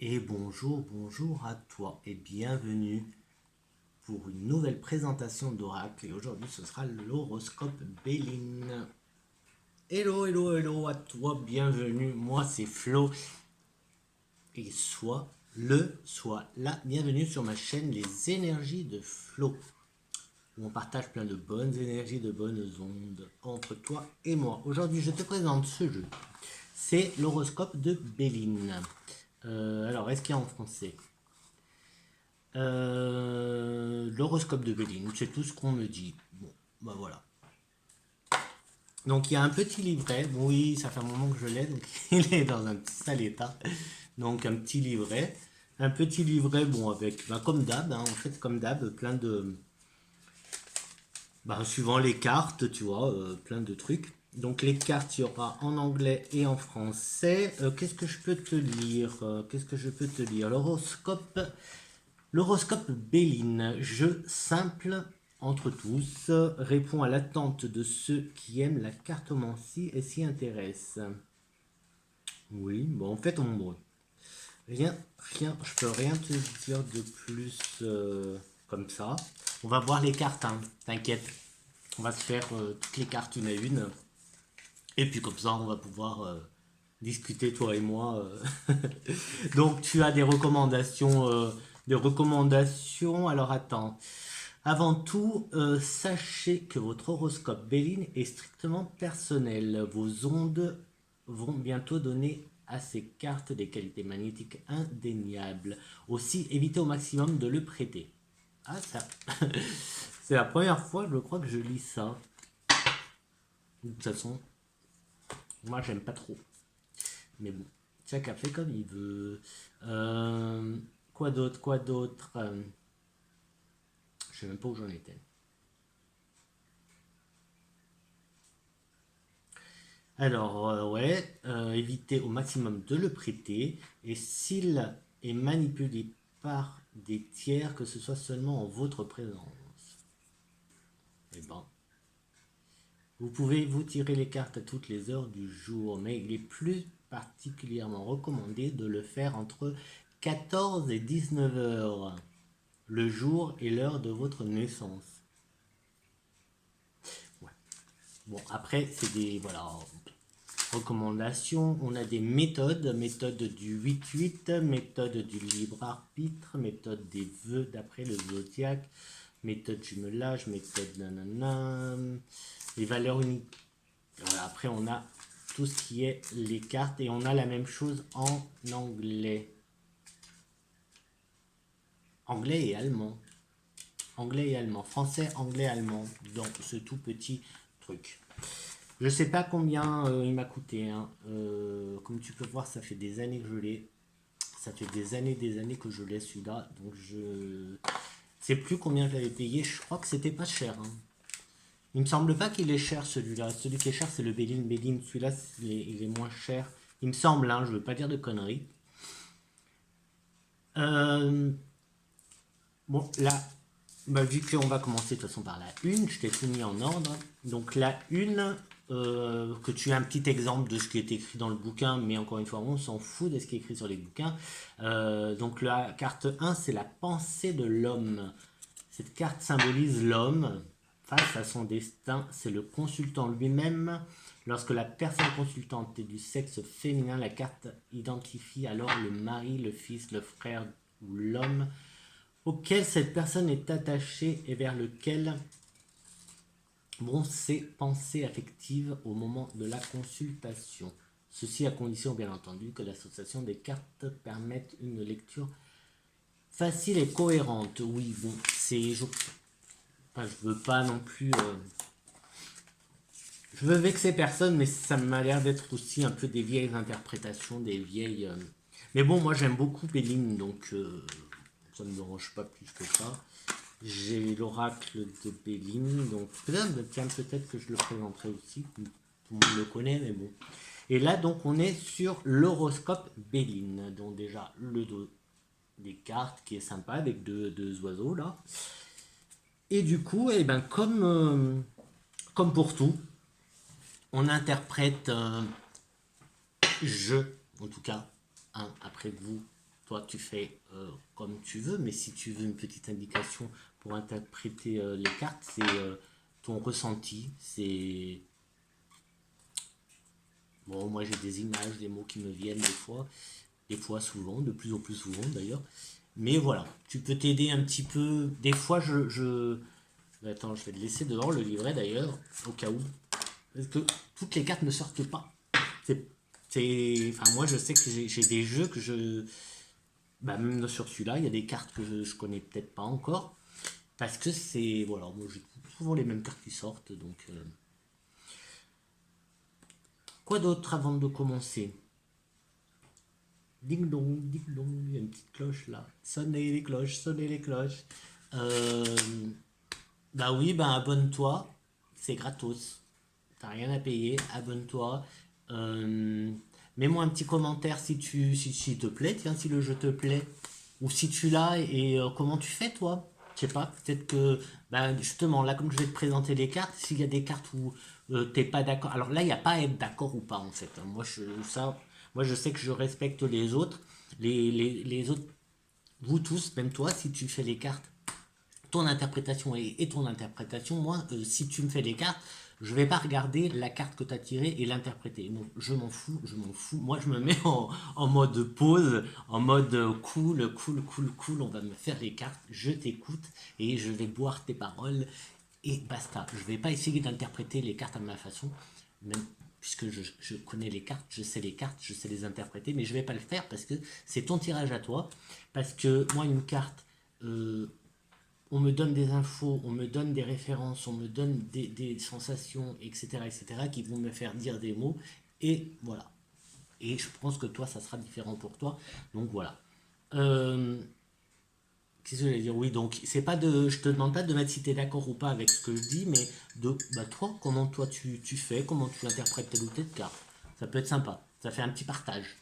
Et bonjour à toi et bienvenue pour une nouvelle présentation d'Oracle. Et aujourd'hui, ce sera l'horoscope Béline. Hello à toi, bienvenue. Moi, c'est Flo. Et soit la bienvenue sur ma chaîne Les Énergies de Flo, où on partage plein de bonnes énergies, de bonnes ondes entre toi et moi. Aujourd'hui, je te présente ce jeu. C'est l'horoscope de Béline. Alors, est-ce qu'il y a en français? L'horoscope de Béline, c'est tout ce qu'on me dit. Bon, bah voilà. Donc il y a un petit livret. Bon, oui, ça fait un moment que je l'ai, donc il est dans un petit sale état. Donc un petit livret. Un petit livret, bon, avec, bah, comme d'hab, hein, en fait, comme d'hab, plein de. Bah, suivant les cartes, tu vois, plein de trucs. Donc les cartes, il y aura en anglais et en français. Qu'est-ce que je peux te lire? Qu'est-ce que je peux te lire? L'horoscope. L'horoscope Béline, jeu simple entre tous, répond à l'attente de ceux qui aiment la cartomancie et s'y intéressent. Oui, bon, en fait, je peux rien te dire de plus comme ça. On va voir les cartes, hein, t'inquiète. On va se faire toutes les cartes une à une. Et puis comme ça, on va pouvoir discuter, toi et moi. Donc, tu as des recommandations. Alors, attends. Avant tout, sachez que votre horoscope Béline est strictement personnel. Vos ondes vont bientôt donner à ces cartes des qualités magnétiques indéniables. Aussi, évitez au maximum de le prêter. Ah, ça. C'est la première fois, je crois, que je lis ça. De toute façon, moi, j'aime pas trop. Mais bon, chacun fait comme il veut. Quoi d'autre, quoi d'autre? Je sais même pas où j'en étais. Alors, ouais, évitez au maximum de le prêter. Et s'il est manipulé par des tiers, que ce soit seulement en votre présence. Eh ben, vous pouvez vous tirer les cartes à toutes les heures du jour, mais il est plus particulièrement recommandé de le faire entre 14 et 19 heures, le jour et l'heure de votre naissance. Ouais. Bon, après, c'est des, voilà, recommandations. On a des méthodes, méthode du 8-8, méthode du libre arbitre, méthode des vœux d'après le zodiaque, méthode jumelage, méthode nanana, les valeurs uniques. Voilà, après, on a tout ce qui est les cartes et on a la même chose en anglais. Anglais et allemand. Anglais et allemand. Français, anglais, allemand. Dans ce tout petit truc. Je sais pas combien il m'a coûté, hein. Comme tu peux voir, ça fait des années que je l'ai. Ça fait des années que je l'ai celui-là. Donc je sais plus combien je l'avais payé. Je crois que c'était pas cher, hein. Il me semble pas qu'il est cher celui-là. Celui qui est cher, c'est le Béline. Béline, celui-là, il est moins cher. Il me semble, hein, je veux pas dire de conneries. Euh, bon, là, bah, vu qu'on va commencer de toute façon par la une, je t'ai tout mis en ordre. Donc la une, que tu as un petit exemple de ce qui est écrit dans le bouquin, mais encore une fois, on s'en fout de ce qui est écrit sur les bouquins. Donc la carte un, c'est la pensée de l'homme. Cette carte symbolise l'homme face à son destin. C'est le consultant lui-même. Lorsque la personne consultante est du sexe féminin, la carte identifie alors le mari, le fils, le frère ou l'homme auquel cette personne est attachée et vers lequel vont ses pensées affectives au moment de la consultation. Ceci à condition, bien entendu, que l'association des cartes permette une lecture facile et cohérente. Oui, bon, enfin, je veux pas non plus. Je veux vexer personne, mais ça m'a l'air d'être aussi un peu des vieilles interprétations, des vieilles. Mais bon, moi j'aime beaucoup Béline, donc ça ne me dérange pas plus que ça. J'ai l'oracle de Béline, donc peut-être que je le présenterai aussi, tout le monde le connaît, mais bon. Et là, donc, on est sur l'horoscope Béline, donc déjà le dos des cartes qui est sympa avec deux oiseaux là. Et du coup, eh ben, comme pour tout, on interprète je, en tout cas, après vous, toi tu fais comme tu veux, mais si tu veux une petite indication pour interpréter les cartes, c'est ton ressenti, c'est... Bon, moi j'ai des images, des mots qui me viennent des fois souvent, de plus en plus souvent d'ailleurs. Mais voilà, tu peux t'aider un petit peu. Des fois, Attends, je vais te laisser dehors le livret d'ailleurs, au cas où. Parce que toutes les cartes ne sortent pas. Enfin, moi, je sais que j'ai des jeux que je... Bah, même sur celui-là, il y a des cartes que je connais peut-être pas encore. Parce que c'est... Voilà, moi, j'ai souvent les mêmes cartes qui sortent. Donc, quoi d'autre avant de commencer? Ding dong, il y a une petite cloche là. Sonnez les cloches, sonnez les cloches. Euh, Bah oui, bah abonne-toi, c'est gratos. T'as rien à payer, abonne-toi. Euh, Mets-moi un petit commentaire si te plaît, tiens, si le jeu te plaît. Ou si tu l'as et comment tu fais toi. Je sais pas, peut-être que bah, justement là comme je vais te présenter les cartes, s'il y a des cartes où t'es pas d'accord. Alors là, il n'y a pas à être d'accord ou pas en fait, hein. Moi je sais que je respecte les autres. Les autres, vous tous, même toi, si tu fais les cartes ton interprétation et ton interprétation. Moi, si tu me fais des cartes, je vais pas regarder la carte que tu as tirée et l'interpréter. Non, je m'en fous, je m'en fous. Moi, je me mets en mode pause, en mode cool. On va me faire les cartes, je t'écoute et je vais boire tes paroles et basta. Je vais pas essayer d'interpréter les cartes à ma façon, même puisque je connais les cartes, je sais les cartes, je sais les interpréter, mais je vais pas le faire parce que c'est ton tirage à toi. Parce que moi, une carte, on me donne des infos, on me donne des références, on me donne des sensations, etc., qui vont me faire dire des mots. Et voilà. Et je pense que toi, ça sera différent pour toi. Donc voilà. Euh, Qu'est-ce que je vais dire? Oui, donc c'est pas de, je te demande pas de mettre si tu es d'accord ou pas avec ce que je dis, mais de bah, toi, comment toi tu fais, comment tu interprètes telle ou telle carte. Ça peut être sympa. Ça fait un petit partage.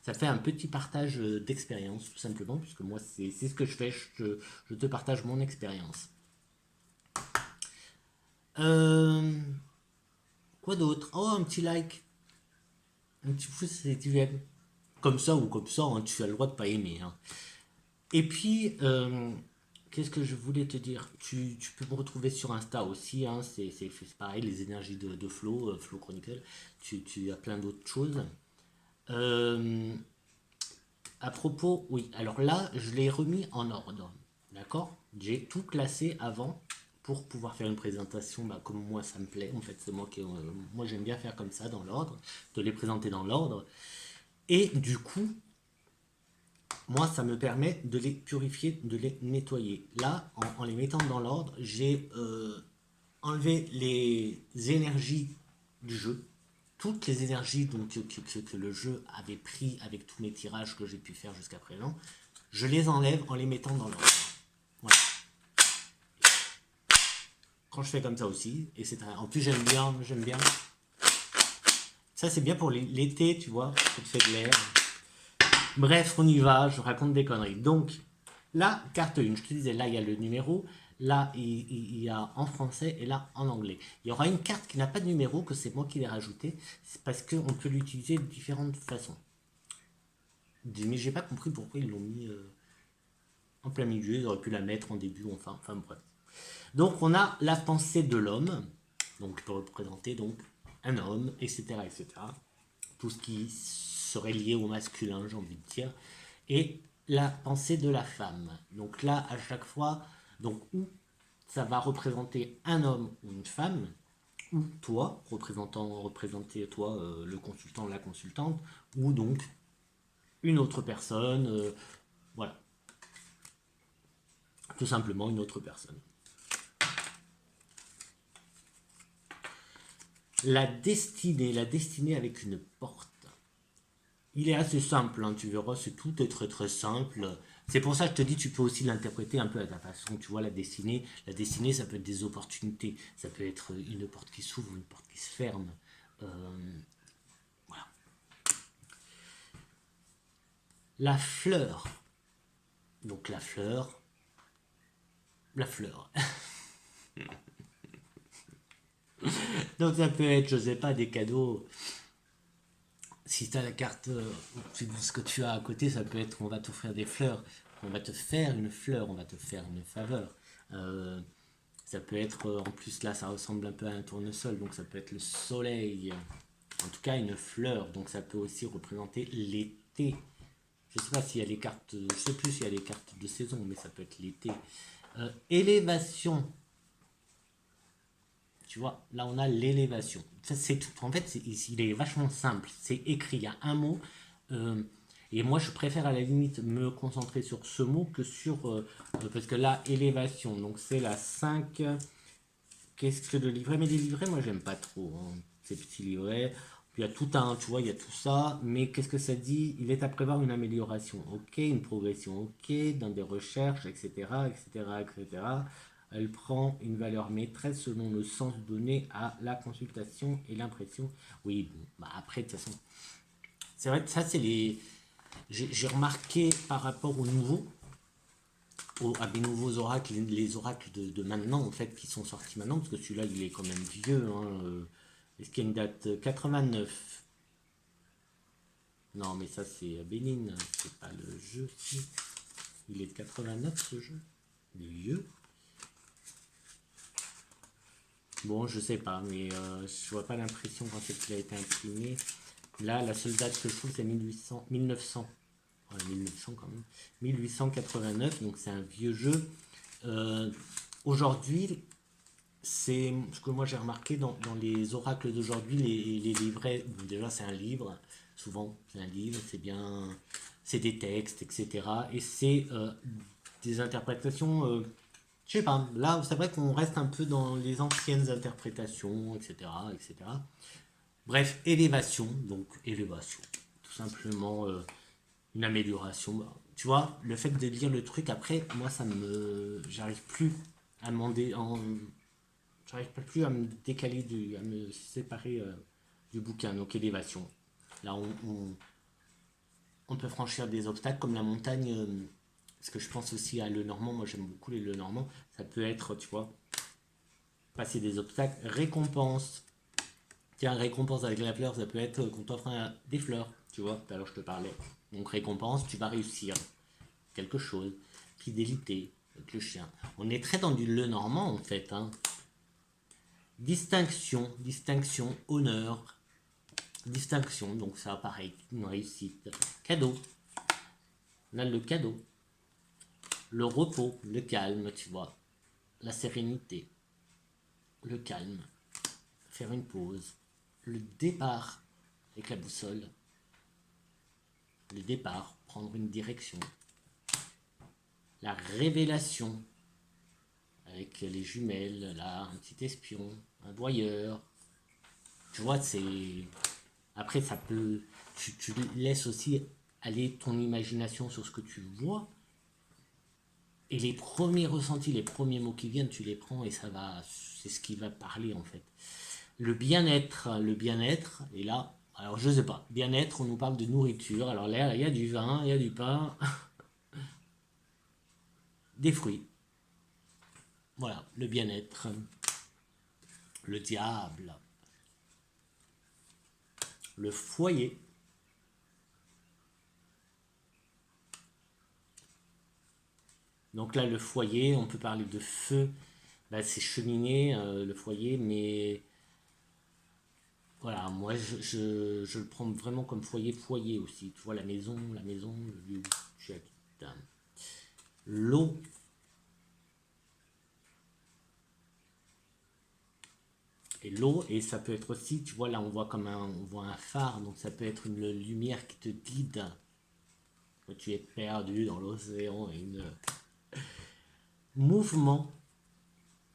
Ça fait un petit partage d'expérience, tout simplement, puisque moi, c'est ce que je fais. Je te partage mon expérience. Euh, Quoi d'autre? Oh, un petit like. Un petit pouce si tu aimes. Comme ça, hein, tu as le droit de pas aimer, hein. Et puis, qu'est-ce que je voulais te dire? Tu peux me retrouver sur Insta aussi, hein, c'est pareil, les énergies de Flow, Flow Chronicle. Tu as plein d'autres choses. Euh, à propos, oui, alors là, je l'ai remis en ordre. D'accord? J'ai tout classé avant pour pouvoir faire une présentation bah, comme moi ça me plaît. En fait, c'est moi j'aime bien faire comme ça dans l'ordre, de les présenter dans l'ordre. Et du coup, moi ça me permet de les purifier, de les nettoyer. Là, en les mettant dans l'ordre, j'ai enlevé les énergies du jeu, toutes les énergies donc, que le jeu avait pris avec tous mes tirages que j'ai pu faire jusqu'à présent. Je les enlève en les mettant dans l'ordre. Voilà. Quand je fais comme ça aussi, et c'est en plus j'aime bien. Ça c'est bien pour l'été, tu vois, quand tu fais de l'air. Bref, on y va, je raconte des conneries. Donc, là, carte 1, je te disais, là il y a le numéro, là il y a en français et là en anglais. Il y aura une carte qui n'a pas de numéro, que c'est moi qui l'ai rajouté, c'est parce qu'on peut l'utiliser de différentes façons. Mais j'ai pas compris pourquoi ils l'ont mis en plein milieu, ils auraient pu la mettre en début, enfin bref. Donc on a la pensée de l'homme, donc peut représenter donc un homme, etc., etc. Tout ce qui serait lié au masculin, j'ai envie de dire. Et la pensée de la femme. Donc là, à chaque fois, donc où ça va représenter un homme ou une femme, ou toi, représenter toi, le consultant, la consultante, ou donc une autre personne, voilà, tout simplement une autre personne. La destinée avec une porte. Il est assez simple, hein, tu verras, tout est très très simple. C'est pour ça que je te dis, tu peux aussi l'interpréter un peu à ta façon. Tu vois, la destinée, ça peut être des opportunités. Ça peut être une porte qui s'ouvre, une porte qui se ferme. Voilà. La fleur. Donc la fleur. La fleur. Donc ça peut être, je sais pas, des cadeaux si tu as la carte, ce que tu as à côté, ça peut être on va t'offrir des fleurs, on va te faire une fleur, on va te faire une faveur. Euh, Ça peut être, en plus là, ça ressemble un peu à un tournesol, donc ça peut être le soleil, en tout cas une fleur, donc ça peut aussi représenter l'été. Je sais pas s'il y a les cartes, je sais plus s'il y a les cartes de saison, mais ça peut être l'été. Élévation, tu vois, là on a l'élévation. Ça, c'est tout. En fait, il est vachement simple. C'est écrit, il y a un mot. euh, et moi, je préfère à la limite me concentrer sur ce mot que sur. Parce que là, élévation, donc c'est la 5. Qu'est-ce que le livret? Mais les livrets, moi, j'aime pas trop, hein, ces petits livrets. Il y a tout un, tu vois, il y a tout ça. Mais qu'est-ce que ça dit? Il est à prévoir une amélioration, ok, une progression, ok, dans des recherches, etc., etc., etc. Elle prend une valeur maîtresse selon le sens donné à la consultation et l'impression. Oui, bon, bah après, de toute façon, c'est vrai que ça, c'est les. J'ai remarqué par rapport aux nouveaux, à des nouveaux oracles, les oracles de maintenant, en fait, qui sont sortis maintenant, parce que celui-là, il est quand même vieux. Hein, est-ce qu'il y a une date 89? Non, mais ça, c'est Bénin, c'est pas le jeu. Si. Il est de 89, ce jeu. Il est vieux. Bon, je sais pas, mais je vois pas l'impression quand c'est qu'il a été imprimé. Là, la seule date que je trouve, c'est 1800, 1900. Ouais, 1900 quand même. 1889, donc c'est un vieux jeu. Euh, Aujourd'hui, c'est ce que moi j'ai remarqué dans les oracles d'aujourd'hui, les livrets. Bon, déjà, c'est un livre, souvent, c'est un livre, c'est bien, c'est des textes, etc. Et c'est des interprétations, je sais pas, là, c'est vrai qu'on reste un peu dans les anciennes interprétations, etc. etc. Bref, élévation, donc élévation, tout simplement une amélioration. Bah, tu vois, le fait de lire le truc après, moi, ça me. J'arrive plus à m'en j'arrive pas plus à me décaler, à me séparer du bouquin, donc élévation. Là, on peut franchir des obstacles comme la montagne, parce que je pense aussi à Le Normand, moi j'aime beaucoup les Le Normand, ça peut être, tu vois, passer des obstacles, récompense. Tiens, récompense avec la fleur, ça peut être qu'on t'offre des fleurs, tu vois, tout à l'heure je te parlais. Donc récompense, tu vas réussir quelque chose, fidélité avec le chien. On est très dans du Le Normand en fait, hein. Distinction, distinction, honneur, distinction, donc ça pareil, une réussite. Cadeau, là le cadeau. Le repos, le calme, tu vois. La sérénité, le calme. Faire une pause. Le départ avec la boussole. Le départ, prendre une direction. La révélation avec les jumelles, là, un petit espion, un voyeur. Tu vois, c'est. Après, ça peut. Tu laisses aussi aller ton imagination sur ce que tu vois. Et les premiers ressentis, les premiers mots qui viennent, tu les prends et ça va. C'est ce qui va parler en fait. Le bien-être, et là, alors je sais pas, bien-être, on nous parle de nourriture. Alors là, il y a du vin, il y a du pain, des fruits. Voilà, le bien-être, le diable, le foyer. Donc là, le foyer, on peut parler de feu. Là, c'est cheminée, le foyer, mais voilà, moi, je le prends vraiment comme foyer, foyer aussi. Tu vois, la maison, le lieu où tu habites. L'eau, et l'eau, et ça peut être aussi, tu vois, là, on voit un phare, donc ça peut être une lumière qui te guide quand tu es perdu dans l'océan et une mouvement.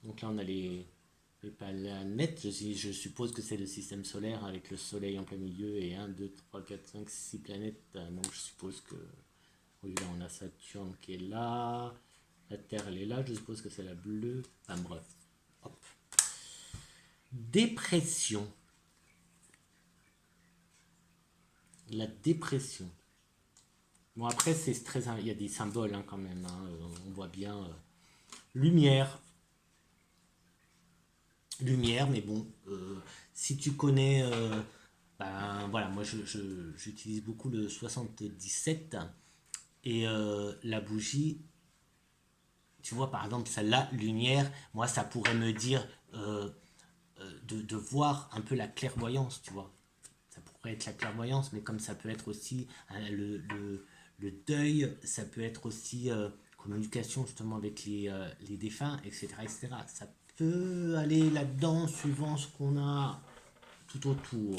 Donc là, on a les planètes. Je suppose que c'est le système solaire avec le soleil en plein milieu et 1, 2, 3, 4, 5, 6 planètes. Donc je suppose que. Oui, là, on a Saturne qui est là. La Terre, elle est là. Je suppose que c'est la bleue. Enfin bref. Hop. Dépression. La dépression. Bon, après, c'est très. Il y a des symboles hein, quand même. Hein. On voit bien. Lumière. Lumière, mais bon. Si tu connais. Ben voilà, moi j'utilise beaucoup le 77 et la bougie, tu vois, par exemple, celle-là, lumière, moi ça pourrait me dire de voir un peu la clairvoyance, tu vois. Ça pourrait être la clairvoyance, mais comme ça peut être aussi le deuil, ça peut être aussi communication justement avec les défunts, etc., etc. Ça peut aller là-dedans suivant ce qu'on a tout autour.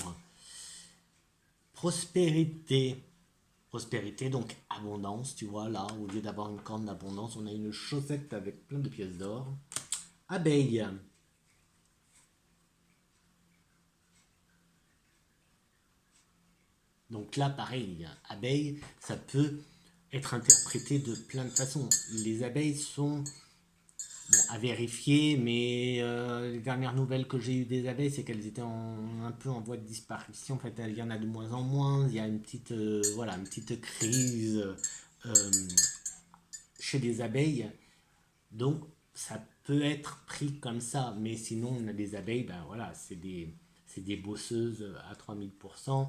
Prospérité. Prospérité, donc abondance, tu vois, là, au lieu d'avoir une corne d'abondance, on a une chaussette avec plein de pièces d'or. Abeille. Donc là, pareil, abeille, ça peut être interprété de plein de façons. Les abeilles sont bon, à vérifier, mais les dernières nouvelles que j'ai eues des abeilles, c'est qu'elles étaient un peu en voie de disparition. En fait, il y en a de moins en moins. Il y a une petite, voilà, une petite crise euh, chez les abeilles. Donc, ça peut être pris comme ça. Mais sinon, on a des abeilles, ben voilà, c'est des bosseuses à 3000%,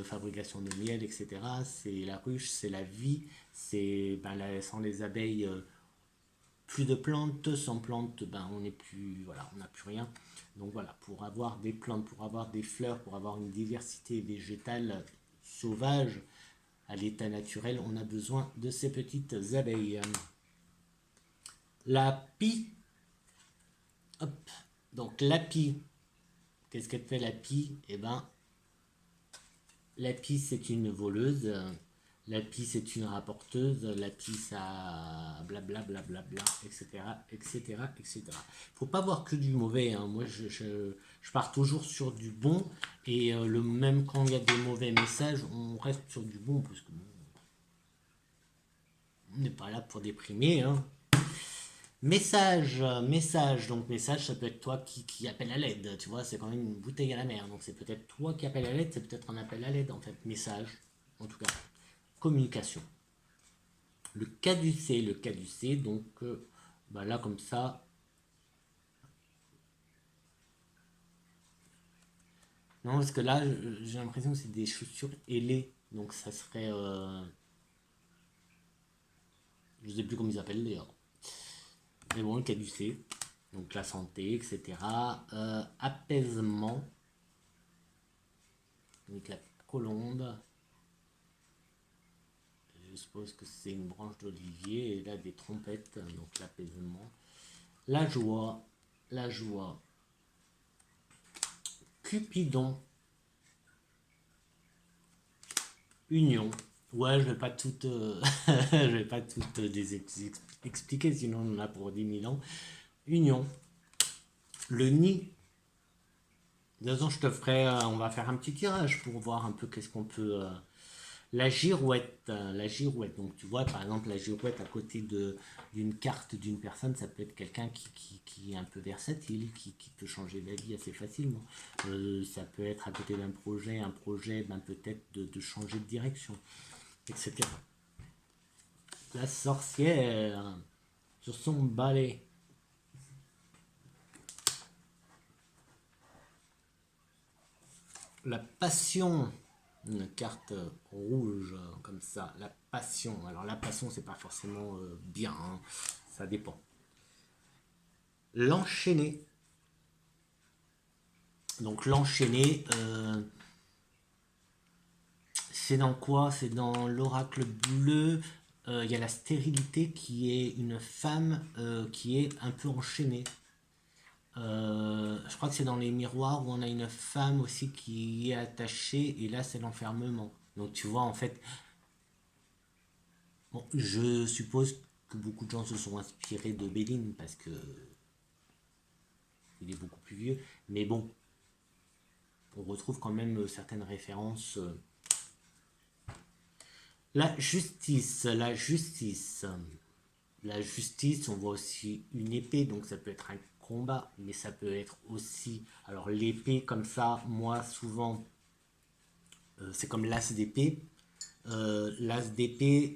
fabrication de miel, etc. C'est la ruche, c'est la vie. C'est ben, sans les abeilles, plus de plantes. Sans plantes, ben, on n'est plus, voilà, on n'a plus rien. Donc voilà, pour avoir des plantes, pour avoir des fleurs, pour avoir une diversité végétale sauvage à l'état naturel, on a besoin de ces petites abeilles. La pie, hop, donc la pie, qu'est-ce qu'elle fait la pie? Eh ben, la pie c'est une voleuse, la pie c'est une rapporteuse, la pie ça blablabla, bla, bla, bla, etc., etc., etc. Faut pas voir que du mauvais, hein. Moi je pars toujours sur du bon et le même quand il y a des mauvais messages, on reste sur du bon parce que bon, on n'est pas là pour déprimer, hein. Message, message, donc message, ça peut être toi qui appelle à l'aide, tu vois, c'est quand même une bouteille à la mer, donc c'est peut-être toi qui appelle à l'aide, c'est peut-être un appel à l'aide en fait, message, en tout cas, communication. Le caducé, donc bah là comme ça, non parce que là j'ai l'impression que c'est des chaussures ailées, donc ça serait, je sais plus comment ils appellent d'ailleurs, mais bon, le caducé, donc la santé, etc. Apaisement, donc la colombe. Je suppose que c'est une branche d'olivier et là des trompettes, donc l'apaisement. La la joie. Cupidon, union. Ouais, je vais pas toutes, je vais pas toutes expliquer, sinon on en a pour 10 000 ans. Union. Le nid. De toute façon, je te ferai, on va faire un petit tirage pour voir un peu qu'est-ce qu'on peut. La girouette, la girouette. Donc tu vois, par exemple, la girouette à côté d'une carte d'une personne, ça peut être quelqu'un qui est un peu versatile, qui peut changer d'avis assez facilement. Ça peut être à côté d'un projet, un projet ben, peut-être de changer de direction, etc. La sorcière, sur son balai. La passion, une carte rouge comme ça, la passion. Alors la passion, c'est pas forcément bien, hein, ça dépend. L'enchaîner. Donc l'enchaîner, c'est dans quoi? C'est dans l'oracle bleu. Il y a la stérilité qui est une femme qui est un peu enchaînée. Je crois que c'est dans les miroirs où on a une femme aussi qui est attachée et là c'est l'enfermement. Donc tu vois en fait, bon, je suppose que beaucoup de gens se sont inspirés de Béline parce que il est beaucoup plus vieux. Mais bon, on retrouve quand même certaines références. La justice, la justice. La justice, on voit aussi une épée, donc ça peut être un combat, mais ça peut être aussi. Alors l'épée comme ça, moi souvent, c'est comme l'as d'épée. L'as d'épée,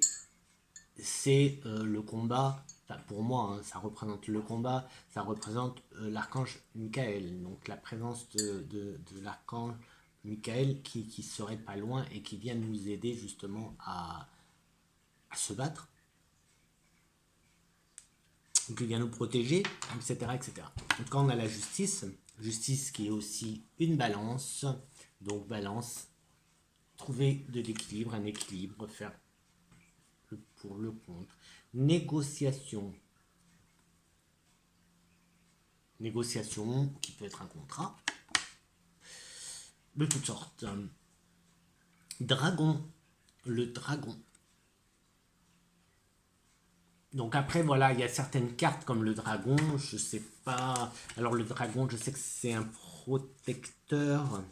c'est le combat. Enfin, pour moi, hein, ça représente le combat, ça représente l'archange Michael, donc la présence de l'archange Michael qui serait pas loin et qui vient nous aider justement à se battre, qui vient nous protéger, etc., etc. En tout cas, on a la justice, justice qui est aussi une balance. Donc balance, trouver de l'équilibre, un équilibre, faire le pour le contre. Négociation, négociation qui peut être un contrat de toutes sortes. Dragon, le dragon. Donc après, voilà, il y a certaines cartes comme le dragon, je sais pas. Alors le dragon, je sais que c'est un protecteur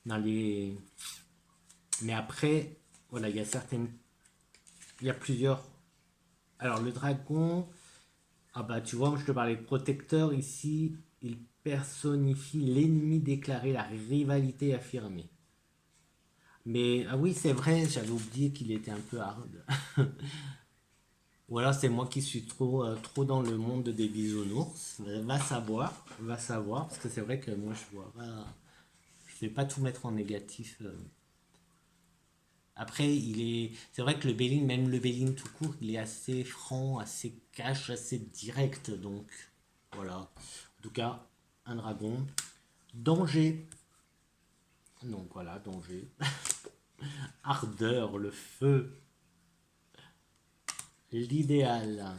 dans les. Mais après, voilà, il y a certaines. Il y a plusieurs. Alors le dragon, ah bah tu vois, je te parlais de protecteur ici, il personnifie l'ennemi déclaré, la rivalité affirmée. Mais ah oui, c'est vrai, j'avais oublié qu'il était un peu hard. Ou alors c'est moi qui suis trop dans le monde des bisounours. Va savoir, parce que c'est vrai que moi je vois pas, je vais pas tout mettre en négatif. Après, c'est vrai que le Belling, même le Belling tout court, il est assez franc, assez cash, assez direct. Donc voilà. En tout cas, un dragon. Danger. Donc voilà, danger. Ardeur, le feu. L'idéal.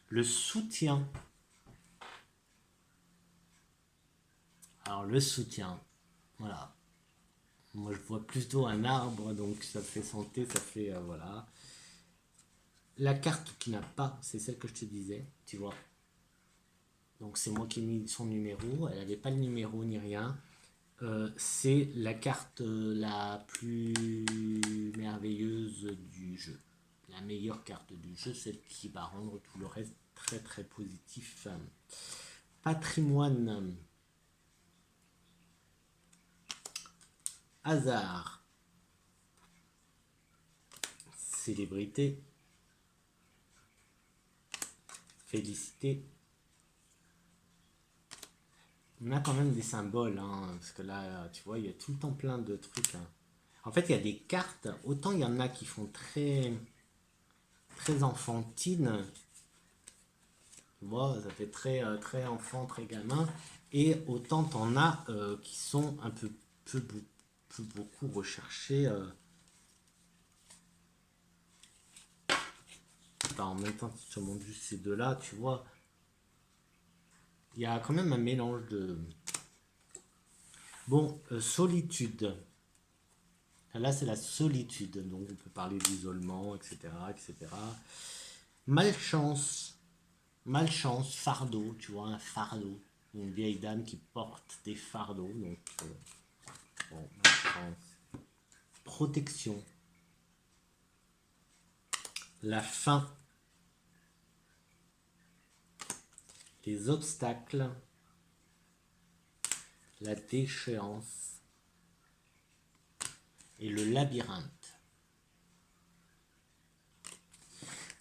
Le soutien. Alors le soutien, voilà. Moi je vois plutôt un arbre, donc ça fait santé, ça fait voilà. La carte qui n'a pas, c'est celle que je te disais, tu vois. Donc c'est moi qui ai mis son numéro, elle n'avait pas le numéro ni rien. C'est la carte la plus merveilleuse du jeu. La meilleure carte du jeu, celle qui va rendre tout le reste très très positif. Patrimoine. Hasard. Célébrité. Félicité. On a quand même des symboles, hein, parce que là, tu vois, il y a tout le temps plein de trucs. Hein. En fait, il y a des cartes, autant il y en a qui font très, très enfantine, tu vois, ça fait très, très enfant, très gamin, et autant t'en as qui sont un peu beaucoup recherchés. En même temps, si je te montre juste ces deux-là, tu vois, il y a quand même un mélange de... Bon, solitude. Là, c'est la solitude, donc on peut parler d'isolement, etc., etc. Malchance, malchance, fardeau, tu vois, un fardeau. Une vieille dame qui porte des fardeaux, donc bon, malchance. Protection. La faim. Les obstacles. La déchéance. Et le labyrinthe.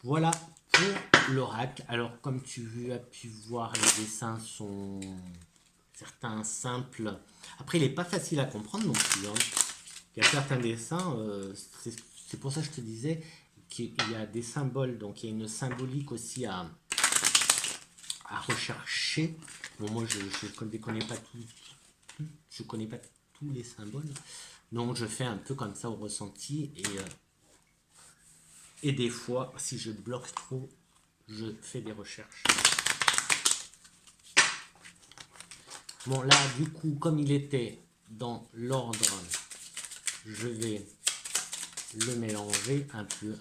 Voilà pour l'oracle. Alors, comme tu as pu voir, les dessins sont certains simples. Après, il n'est pas facile à comprendre non plus. Hein. Il y a certains dessins, c'est pour ça que je te disais qu'il y a des symboles, donc il y a une symbolique aussi à rechercher. Bon, moi, je ne connais pas je connais pas tous les symboles, donc je fais un peu comme ça au ressenti et des fois, si je bloque trop, je fais des recherches. Bon, là, du coup, comme il était dans l'ordre, je vais le mélanger un peu.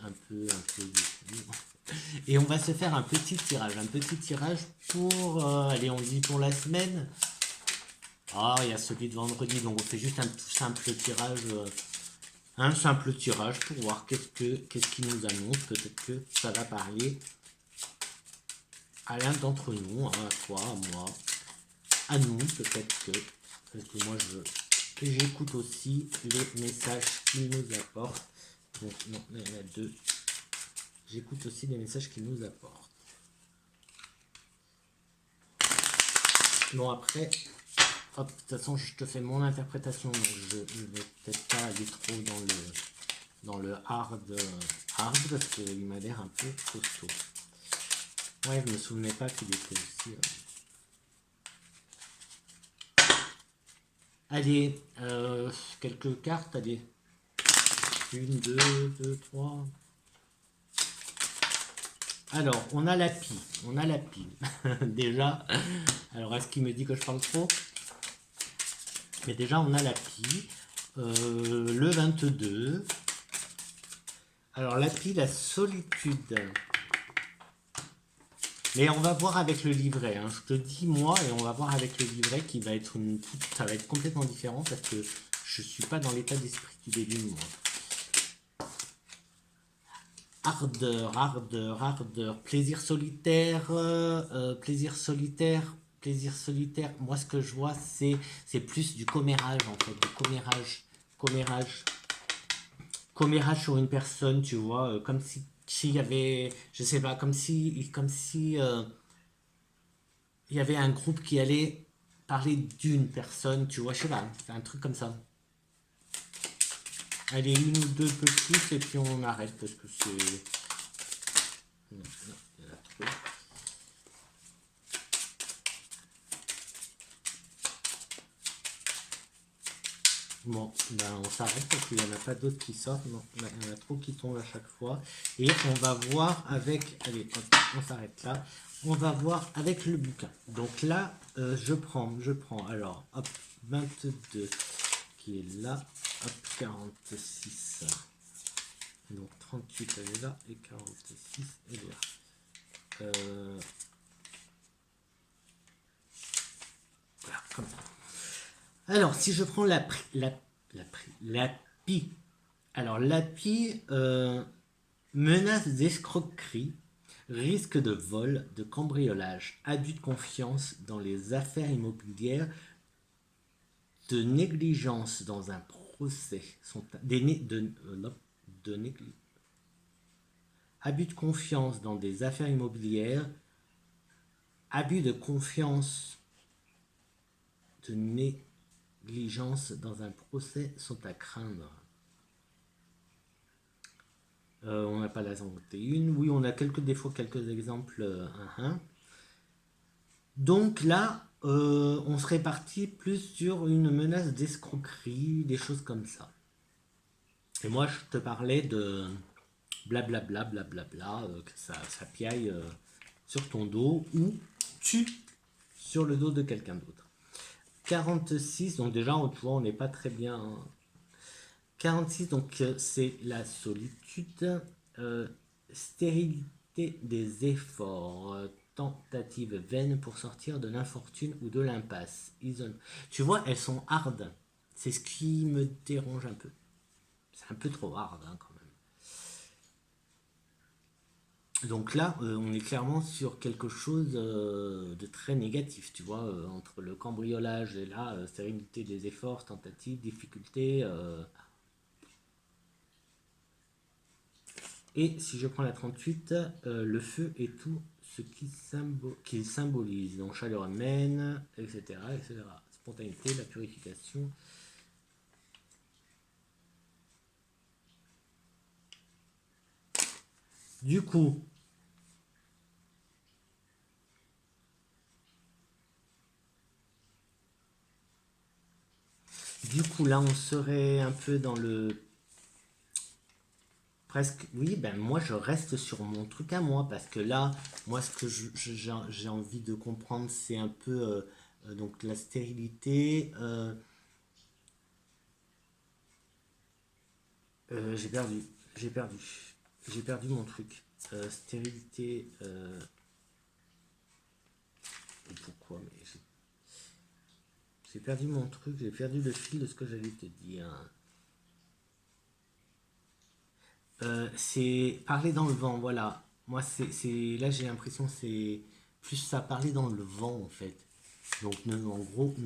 Et on va se faire un petit tirage pour, allez, on dit pour la semaine. Ah, il y a celui de vendredi, donc on fait juste un tout simple tirage. Un simple tirage pour voir qu'est-ce qui nous annonce. Peut-être que ça va parler à l'un d'entre nous, hein, à toi, à moi, à nous, peut-être que. Parce que moi, j'écoute aussi les messages qu'ils nous apportent. Donc, non, il y en a deux. J'écoute aussi les messages qu'ils nous apportent. Bon, après, hop, de toute façon, je te fais mon interprétation, donc je vais peut-être pas aller trop dans le hard parce qu'il m'a l'air un peu costaud. Ouais, je me souvenais pas qu'il était aussi. Allez, quelques cartes, allez. 1, 2, 3. Alors, on a la pie. On a la pie. Déjà. Alors, est-ce qu'il me dit que je parle trop? Mais déjà, on a la pie. Le 22. Alors, la pie, la solitude. Mais on va voir avec le livret. Hein. Je te dis moi, et on va voir avec le livret qui va être ça va être complètement différent parce que je suis pas dans l'état d'esprit du début, moi. Ardeur, ardeur, ardeur, plaisir solitaire, plaisir solitaire, plaisir solitaire. Moi, ce que je vois, c'est plus du commérage, en fait, du commérage, commérage sur une personne, tu vois, comme si s'il y avait, je sais pas, comme si il y avait un groupe qui allait parler d'une personne, tu vois, je sais pas, c'est un truc comme ça. Allez, une ou deux peu plus et puis on arrête parce que c'est... Non, il y en a trop. Bon, ben on s'arrête parce qu'il n'y en a pas d'autres qui sortent. Non, il y en a trop qui tombent à chaque fois. Et on va voir avec... Allez, hop, on s'arrête là. On va voir avec le bouquin. Donc là, je prends. Alors, hop, 22 qui est là. Hop, 46. Donc 38 elle est là et 46 elle est là. Voilà, comme ça. Alors, si je prends la pie. Alors, la pie, menace d'escroquerie, risque de vol, de cambriolage, abus de confiance dans les affaires immobilières, de négligence dans un procès, abus de confiance dans des affaires immobilières, abus de confiance, de négligence dans un procès sont à craindre. On n'a pas la 51. Oui, on a des fois quelques exemples. Donc là, on serait parti plus sur une menace d'escroquerie, des choses comme ça. Et moi, je te parlais de blablabla, blablabla, que ça piaille sur ton dos ou tu sur le dos de quelqu'un d'autre. 46, donc déjà, tu vois, on n'est pas très bien. 46, donc c'est la solitude, stérilité des efforts, tentative vaine pour sortir de l'infortune ou de l'impasse. Tu vois, elles sont hard. C'est ce qui me dérange un peu. C'est un peu trop hard hein, quand même. Donc là, on est clairement sur quelque chose de très négatif, tu vois, entre le cambriolage et la stérilité des efforts, tentative, difficulté. Et si je prends la 38, le feu est tout ce qu'il symbolise. Donc chaleur humaine, etc., etc. Spontanéité, la purification. Du coup, là, on serait un peu dans le... Presque, oui, ben moi je reste sur mon truc à moi, parce que là, moi ce que j'ai envie de comprendre, c'est un peu donc la stérilité. J'ai perdu, j'ai perdu, j'ai perdu mon truc. Stérilité. Pourquoi? Mais j'ai perdu mon truc, j'ai perdu le fil de ce que j'allais te dire. C'est parler dans le vent, voilà. Moi, là, j'ai l'impression que c'est plus ça, parler dans le vent, en fait. Donc, en gros,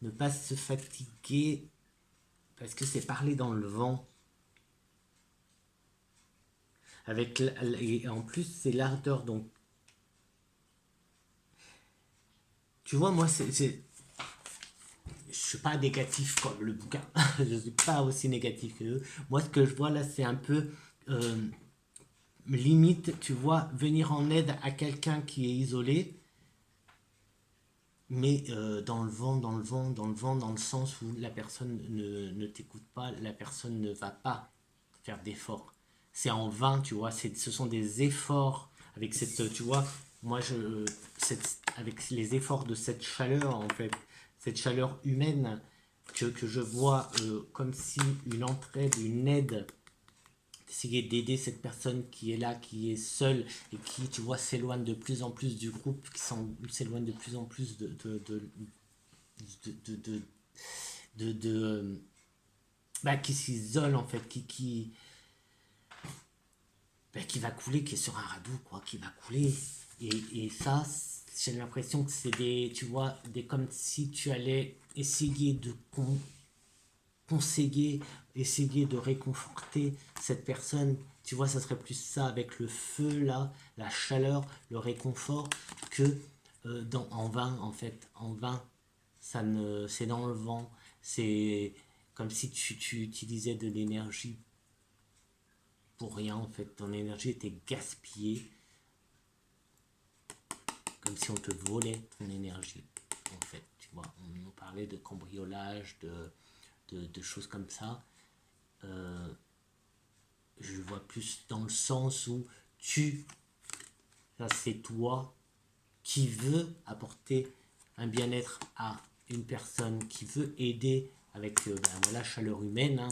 ne pas se fatiguer parce que c'est parler dans le vent. Et en plus, c'est l'ardeur. Donc, tu vois, moi, je suis pas négatif comme le bouquin. Je suis pas aussi négatif que eux. Moi, ce que je vois là, c'est un peu limite, tu vois, venir en aide à quelqu'un qui est isolé, mais dans le vent, dans le vent, dans le vent, dans le sens où la personne ne t'écoute pas, la personne ne va pas faire d'efforts. C'est en vain, tu vois, ce sont des efforts avec cette, tu vois, moi, avec les efforts de cette chaleur, en fait, cette chaleur humaine que je vois comme si une entraide, une aide, essayer d'aider cette personne qui est là, qui est seule et qui, tu vois, s'éloigne de plus en plus du groupe, qui s'éloigne de plus en plus de, de, bah, qui s'isole en fait, qui va couler, qui est sur un radeau, quoi, qui va couler. Et ça, j'ai l'impression que c'est des, tu vois, comme si tu allais essayer de conseiller, essayer de réconforter cette personne. Tu vois, ça serait plus ça avec le feu, là, la chaleur, le réconfort, que en vain, en fait. En vain, c'est dans le vent. C'est comme si tu utilisais de l'énergie pour rien, en fait. Ton énergie était gaspillée, comme si on te volait ton énergie, en fait. Tu vois, on nous parlait de cambriolage, de choses comme ça. Je vois plus dans le sens où ça c'est toi qui veux apporter un bien-être à une personne, qui veut aider avec voilà, chaleur humaine. Hein.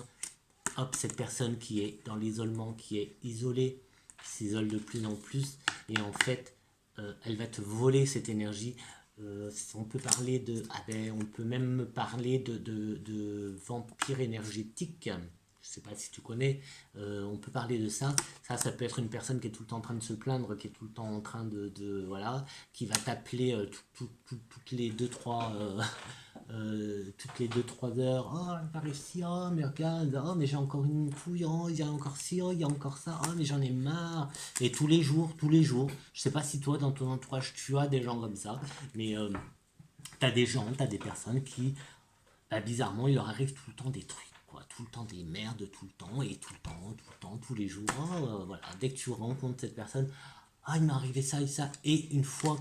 Hop, cette personne qui est dans l'isolement, qui est isolée, qui s'isole de plus en plus, et en fait, elle va te voler cette énergie. On peut parler on peut même parler de vampire énergétique. Je sais pas si tu connais, on peut parler de ça. Ça peut être une personne qui est tout le temps en train de se plaindre, qui est tout le temps en train voilà, qui va t'appeler toutes les 2-3 toutes les 2-3 heures. Oh, elle pas réussi, oh, mais regarde, oh, mais j'ai encore une couille, oh, il y a encore ci, oh, il y a encore ça, oh, mais j'en ai marre. Et tous les jours, je sais pas si toi, dans ton entourage, tu as des gens comme ça, mais t'as des personnes qui, bah, bizarrement, il leur arrive tout le temps des trucs. Quoi, tout le temps des merdes, tout le temps, et tout le temps, tous les jours. Oh, voilà. Dès que tu rencontres cette personne, ah, il m'est arrivé ça et ça. Et une fois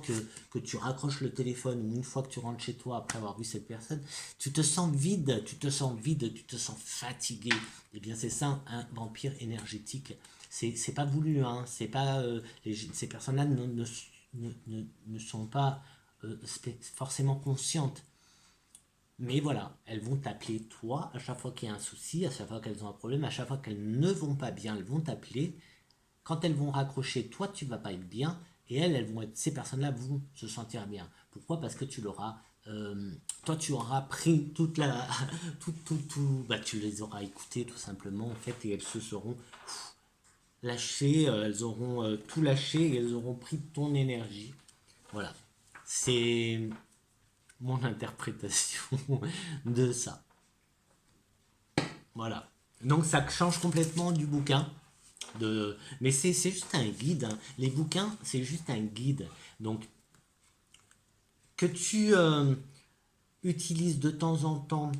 que tu raccroches le téléphone ou une fois que tu rentres chez toi après avoir vu cette personne, tu te sens vide, tu te sens fatigué. Et bien, c'est ça un vampire énergétique. C'est pas voulu, hein. C'est pas, ces personnes-là ne sont pas forcément conscientes. Mais voilà, elles vont t'appeler toi à chaque fois qu'il y a un souci, à chaque fois qu'elles ont un problème, à chaque fois qu'elles ne vont pas bien, elles vont t'appeler. Quand elles vont raccrocher, toi tu vas pas être bien, et ces personnes-là vont se sentir bien. Pourquoi? Parce que toi tu auras pris toute la, bah, tu les auras écoutées tout simplement en fait, et elles se seront lâchées, elles auront tout lâché, et elles auront pris ton énergie. Voilà, c'est mon interprétation de ça. Voilà. Donc ça change complètement du bouquin. Mais c'est juste un guide. Hein. Les bouquins, c'est juste un guide. Donc que tu utilises de temps en temps,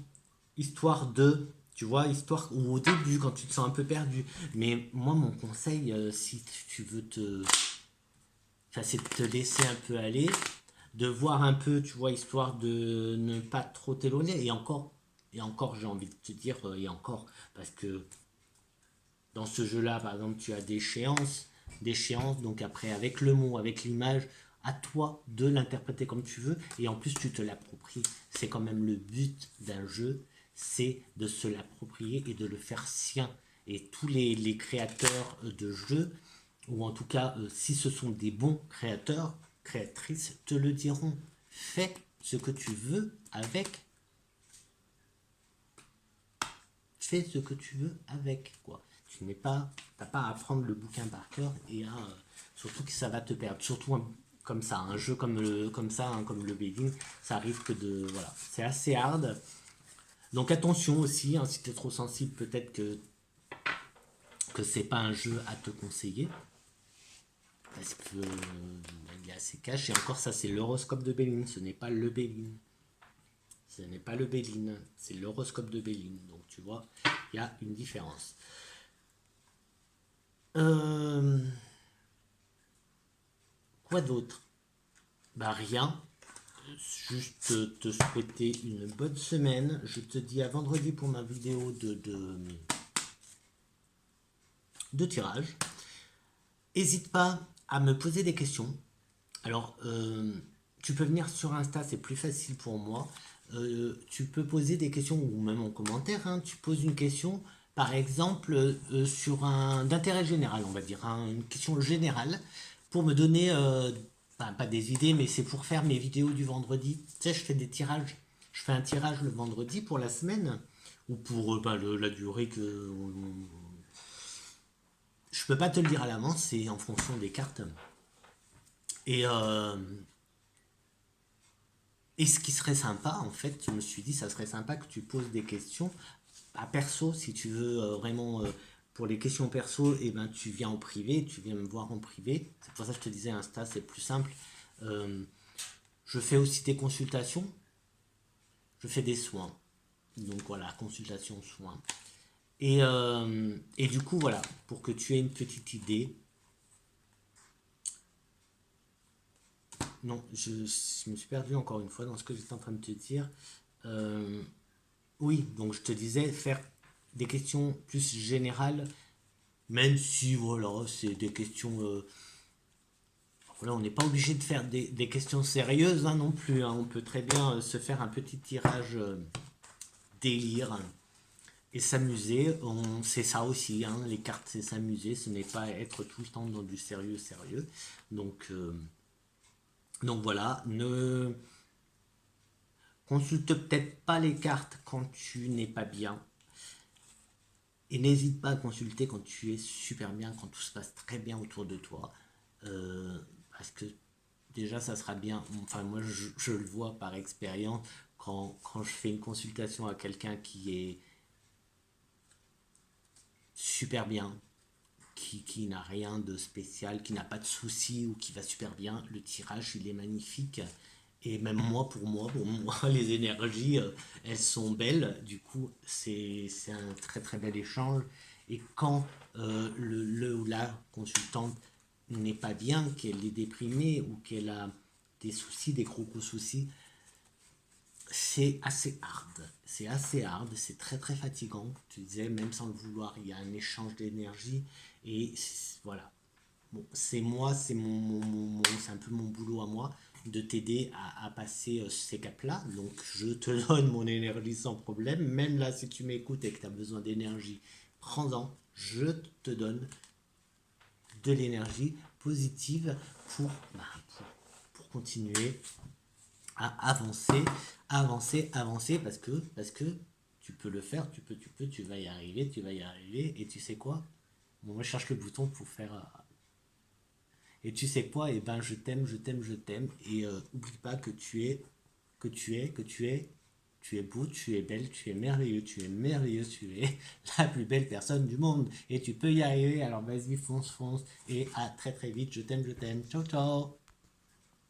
histoire tu vois, histoire, ou au début, quand tu te sens un peu perdu. Mais moi, mon conseil, si tu veux c'est de te laisser un peu aller, de voir un peu, tu vois, histoire de ne pas trop t'éloigner. Et encore, j'ai envie de te dire, et encore, parce que dans ce jeu-là, par exemple, tu as d'échéances, donc après, avec le mot, avec l'image, à toi de l'interpréter comme tu veux, et en plus, tu te l'appropries. C'est quand même le but d'un jeu, c'est de se l'approprier et de le faire sien. Et tous les créateurs de jeux, ou en tout cas, si ce sont des bons créateurs, créatrices, te le diront. Fais ce que tu veux avec. Fais ce que tu veux avec, quoi. T'as pas à prendre le bouquin par cœur et surtout que ça va te perdre. Surtout comme ça, un jeu comme ça, hein, comme le begging, ça arrive voilà, c'est assez hard. Donc attention aussi, hein, si tu es trop sensible, peut-être que c'est pas un jeu à te conseiller. Parce que il est assez cash. Et encore, ça, c'est l'horoscope de Béline, ce n'est pas le Béline. Ce n'est pas le Béline, c'est l'horoscope de Béline. Donc tu vois, il y a une différence. Quoi d'autre? Bah rien. Juste te souhaiter une bonne semaine. Je te dis à vendredi pour ma vidéo de tirage. N'hésite pas à me poser des questions. Alors, tu peux venir sur Insta, c'est plus facile pour moi. Tu peux poser des questions, ou même en commentaire, hein. Tu poses une question, par exemple, sur un d'intérêt général, on va dire, hein, une question générale, pour me donner, pas des idées, mais c'est pour faire mes vidéos du vendredi. Tu sais, je fais des tirages. Je fais un tirage le vendredi pour la semaine, ou pour la durée que... Je peux pas te le dire à l'avance, c'est en fonction des cartes. Et, euh, et ce qui serait sympa, en fait, je me suis dit, ça serait sympa que tu poses des questions à perso, si tu veux vraiment, pour les questions perso, et ben tu viens en privé, tu viens me voir en privé. C'est pour ça que je te disais, Insta, c'est plus simple. Euh, je fais aussi des consultations, je fais des soins. Donc voilà, consultation, soins. Et du coup, voilà, pour que tu aies une petite idée. Non, je me suis perdu encore une fois dans ce que j'étais en train de te dire. Euh, oui, donc je te disais faire des questions plus générales, même si voilà, c'est des questions. Voilà, on n'est pas obligé de faire des questions sérieuses hein, non plus, hein. On peut très bien se faire un petit tirage délire hein, et s'amuser. C'est ça aussi, hein, les cartes, c'est s'amuser, ce n'est pas être tout le temps dans du sérieux, sérieux. Donc, euh, donc voilà, ne consulte peut-être pas les cartes quand tu n'es pas bien. Et n'hésite pas à consulter quand tu es super bien, quand tout se passe très bien autour de toi. Parce que déjà, ça sera bien. Enfin, moi, je le vois par expérience quand je fais une consultation à quelqu'un qui est super bien, qui n'a rien de spécial, qui n'a pas de soucis ou qui va super bien, le tirage, il est magnifique. Et même pour moi, les énergies, elles sont belles. Du coup, c'est un très très bel échange. Et quand le ou la consultante n'est pas bien, qu'elle est déprimée ou qu'elle a des soucis, des gros soucis, c'est assez hard. C'est assez hard, c'est très très fatigant. Tu disais, même sans le vouloir, il y a un échange d'énergie. Et voilà, bon, c'est moi, c'est un peu mon boulot à moi de t'aider à passer ces caps-là. Donc, je te donne mon énergie sans problème. Même là, si tu m'écoutes et que tu as besoin d'énergie, prends-en. Je te donne de l'énergie positive pour, bah, pour continuer à avancer, avancer parce que tu peux le faire, tu vas y arriver, tu vas y arriver. Et tu sais quoi? Bon, moi, je cherche le bouton pour faire et tu sais quoi? Et ben, je t'aime, je t'aime, je t'aime. Et oublie pas que tu es beau, tu es belle, tu es merveilleux, tu es la plus belle personne du monde. Et tu peux y arriver. Alors vas-y, fonce, fonce. Et à très très vite. Je t'aime, je t'aime. Ciao, ciao.